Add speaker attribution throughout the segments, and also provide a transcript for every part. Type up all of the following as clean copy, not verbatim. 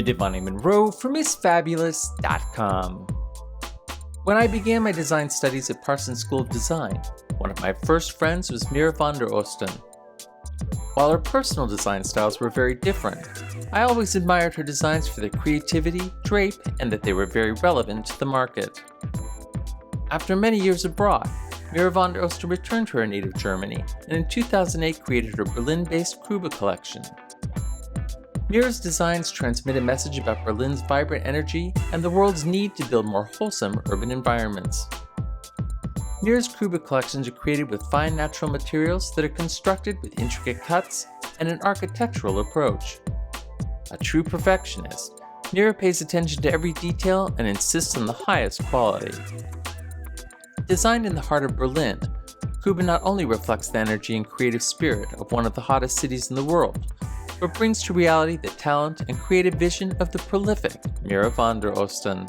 Speaker 1: Devani Monroe from MissFabulous.com. When I began my design studies at Parsons School of Design, one of my first friends was Mira van der Osten. While her personal design styles were very different, I always admired her designs for their creativity, drape, and that they were very relevant to the market. After many years abroad, Mira van der Osten returned to her native Germany and in 2008 created her Berlin-based CRUBA collection. Mira's designs transmit a message about Berlin's vibrant energy and the world's need to build more wholesome urban environments. Mira's CRUBA collections are created with fine natural materials that are constructed with intricate cuts and an architectural approach. A true perfectionist, Mira pays attention to every detail and insists on the highest quality. Designed in the heart of Berlin, CRUBA not only reflects the energy and creative spirit of one of the hottest cities in the world, but brings to reality the talent and creative vision of the prolific Mira van der Osten.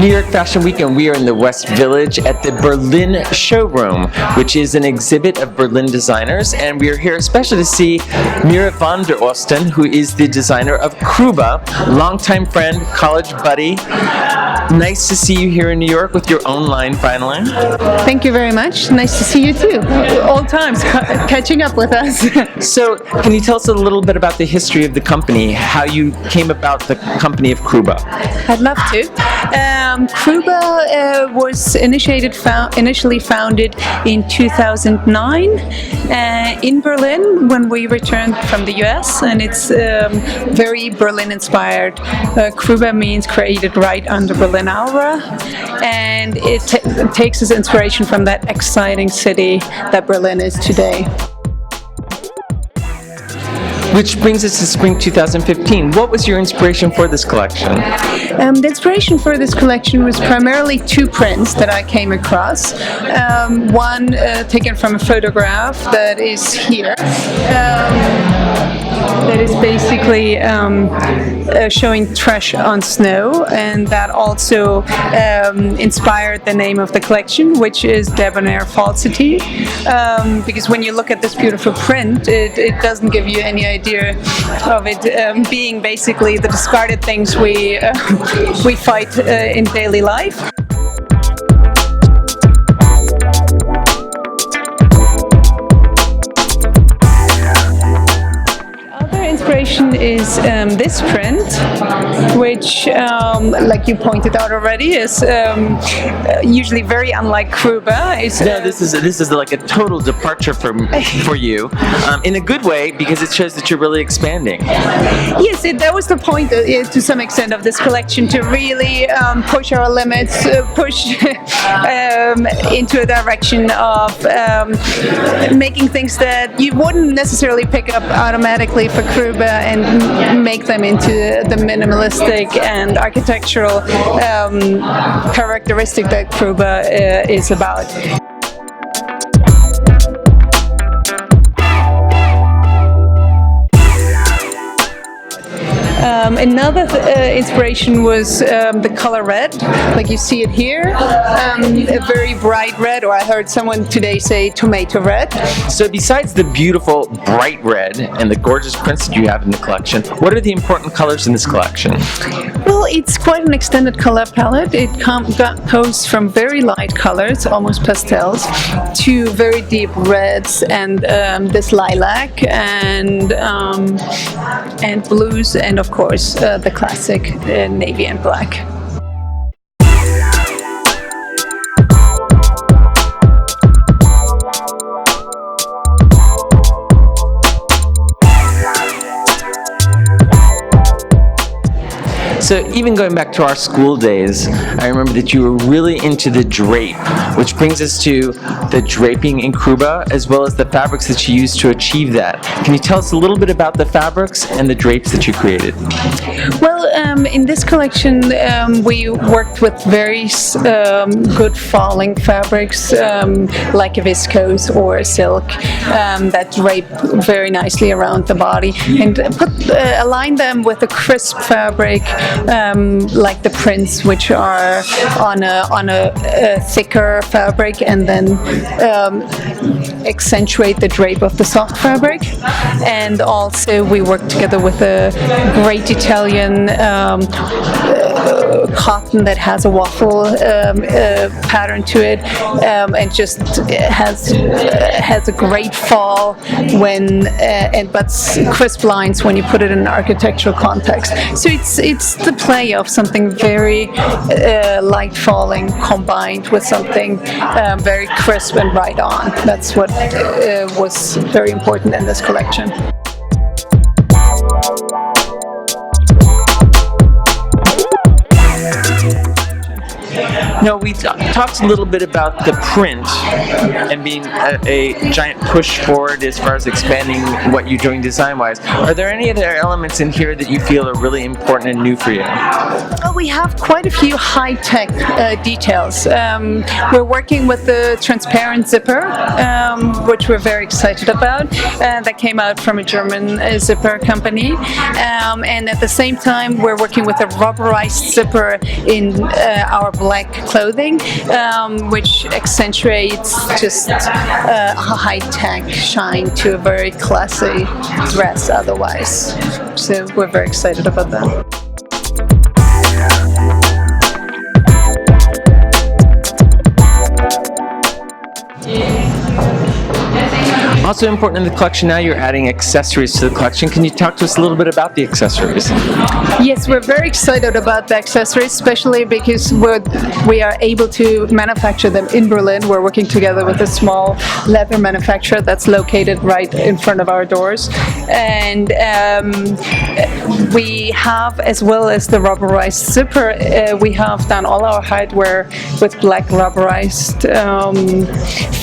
Speaker 1: New York Fashion Week, and we are in the West Village at the Berlin Showroom, which is an exhibit of Berlin designers, and we are here especially to see Mira van der Osten, who is the designer of CRUBA, longtime friend, college buddy. Nice to see you here in New York with your own line finally.
Speaker 2: Thank you very much. Nice to see you too. Old times, catching up with us.
Speaker 1: So, can you tell us a little bit about the history of the company, how you came about the company of CRUBA?
Speaker 2: I'd love to. CRUBA was initially founded in 2009 in Berlin when we returned from the US, and it's very Berlin-inspired. CRUBA means created right under Berlin Aura, and it takes its inspiration from that exciting city that Berlin is today.
Speaker 1: Which brings us to spring 2015. What was your inspiration for this collection?
Speaker 2: The inspiration for this collection was primarily two prints that I came across. One taken from a photograph that is here. That is basically showing trash on snow, and that also inspired the name of the collection, which is Debonair Falsity. Because when you look at this beautiful print, it doesn't give you any idea of it being basically the discarded things we fight in daily life. Inspiration is this print, which, like you pointed out already, is usually very unlike CRUBA.
Speaker 1: No, this is like a total departure for you, in a good way, because it shows that you're really expanding.
Speaker 2: Yes, that was the point to some extent of this collection, to really push our limits, push into a direction of making things that you wouldn't necessarily pick up automatically for CRUBA and make them into the minimalistic and architectural characteristic that CRUBA is about. Another inspiration was the color red, like you see it here, a very bright red, or I heard someone today say tomato red.
Speaker 1: So besides the beautiful bright red and the gorgeous prints that you have in the collection, what are the important colors in this collection?
Speaker 2: Well, it's quite an extended color palette. It goes from very light colors, almost pastels, to very deep reds and this lilac and blues, and of course the classic navy and black.
Speaker 1: So even going back to our school days, I remember that you were really into the drape, which brings us to the draping in CRUBA, as well as the fabrics that you used to achieve that. Can you tell us a little bit about the fabrics and the drapes that you created?
Speaker 2: Well, in this collection, we worked with very good falling fabrics, like a viscose or a silk, that drape very nicely around the body, and align them with a crisp fabric, like the prints, which are on a thicker fabric, and then accentuate the drape of the soft fabric. And also we worked together with a great Italian cotton that has a waffle pattern to it, and just has a great fall when but crisp lines when you put it in an architectural context. So it's the play of something very light falling combined with something very crisp and right on. That's what was very important in this collection.
Speaker 1: No, we talked a little bit about the print and being a giant push forward as far as expanding what you're doing design-wise. Are there any other elements in here that you feel are really important and new for you?
Speaker 2: Well, we have quite a few high-tech details. We're working with the transparent zipper, which we're very excited about. That came out from a German zipper company. And at the same time, we're working with a rubberized zipper in our black clothing, which accentuates just a high-tech shine to a very classy dress otherwise. So we're very excited about that.
Speaker 1: Also important in the collection now, you're adding accessories to the collection. Can you talk to us a little bit about the accessories?
Speaker 2: Yes, we're very excited about the accessories, especially because we are able to manufacture them in Berlin. We're working together with a small leather manufacturer that's located right in front of our doors. And we have, as well as the rubberized zipper, we have done all our hardware with black rubberized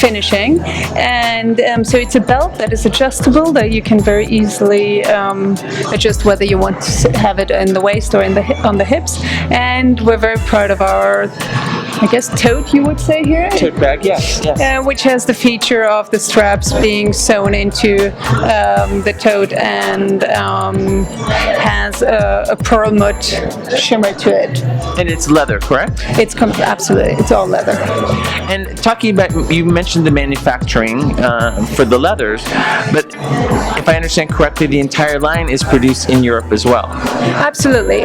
Speaker 2: finishing. And so it's a belt that is adjustable, that you can very easily adjust whether you want to have it in the waist or on the hips. And we're very proud of our, I guess, tote, you would say here?
Speaker 1: Tote bag, yes.
Speaker 2: Which has the feature of the straps being sewn into the tote, and has a pearl mud shimmer to it.
Speaker 1: And it's leather, correct?
Speaker 2: Absolutely, it's all leather.
Speaker 1: And talking about, you mentioned the manufacturing for the leathers, but if I understand correctly, the entire line is produced in Europe as well.
Speaker 2: Absolutely.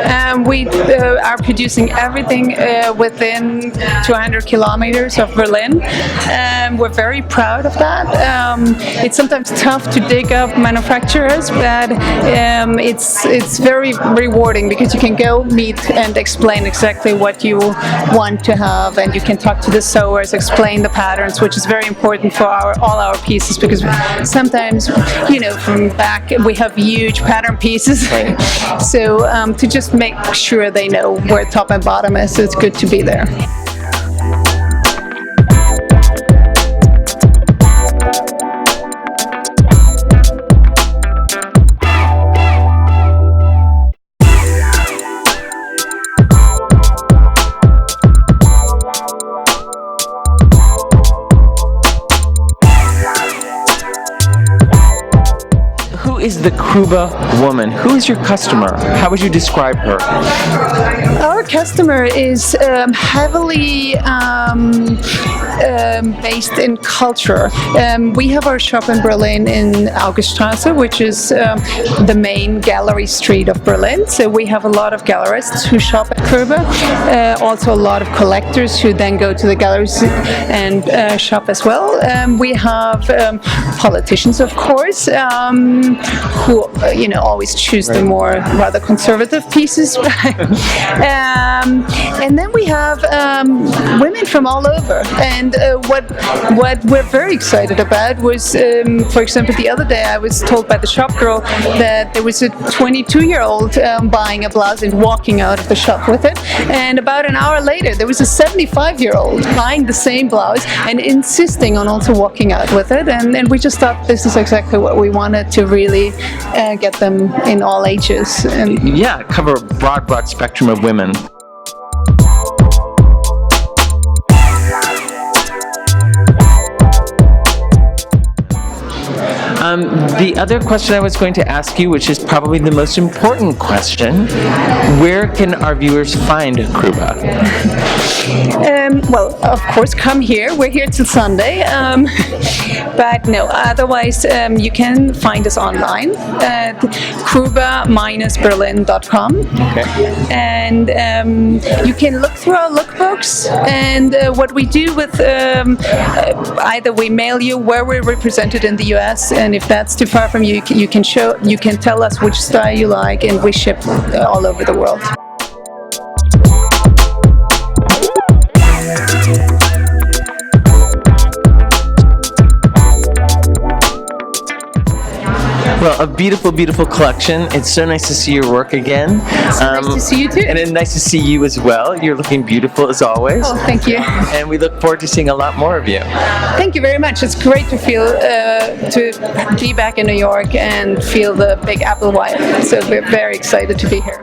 Speaker 2: We are producing everything within 200 kilometers of Berlin. We're very proud of that. It's sometimes tough to dig up manufacturers, but it's very rewarding because you can go meet and explain exactly what you want to have, and you can talk to the sewers, explain the patterns, which is very important for all our pieces, because sometimes, from back we have huge pattern pieces. So to just make sure they know where top and bottom is, it's good to be there.
Speaker 1: Who is the CRUBA woman? Who is your customer? How would you describe her?
Speaker 2: Our customer is heavily based in culture. We have our shop in Berlin in Auguststraße, which is the main gallery street of Berlin. So we have a lot of gallerists who shop at CRUBA. Also a lot of collectors who then go to the galleries and shop as well. We have politicians, of course, who always choose the more rather conservative pieces. And then we have women from all over, and And what we're very excited about was, for example, the other day I was told by the shop girl that there was a 22-year-old buying a blouse and walking out of the shop with it. And about an hour later, there was a 75-year-old buying the same blouse and insisting on also walking out with it. And we just thought this is exactly what we wanted to really get them in all ages. And
Speaker 1: yeah, cover a broad spectrum of women. The other question I was going to ask you, which is probably the most important question, where can our viewers find CRUBA?
Speaker 2: Well, of course, come here. We're here till Sunday. But no, otherwise, you can find us online at CRUBA-Berlin.com.
Speaker 1: Okay.
Speaker 2: And you can look through our lookbooks and what we do with either we mail you where we're represented in the US, and if that's too far from you, you can tell us which style you like, and we ship all over the world.
Speaker 1: Well, a beautiful, beautiful collection. It's so nice to see your work again.
Speaker 2: Nice to see you too.
Speaker 1: And it's nice to see you as well. You're looking beautiful as always.
Speaker 2: Oh, thank you.
Speaker 1: And we look forward to seeing a lot more of you.
Speaker 2: Thank you very much. It's great to be back in New York and feel the Big Apple vibe. So we're very excited to be here.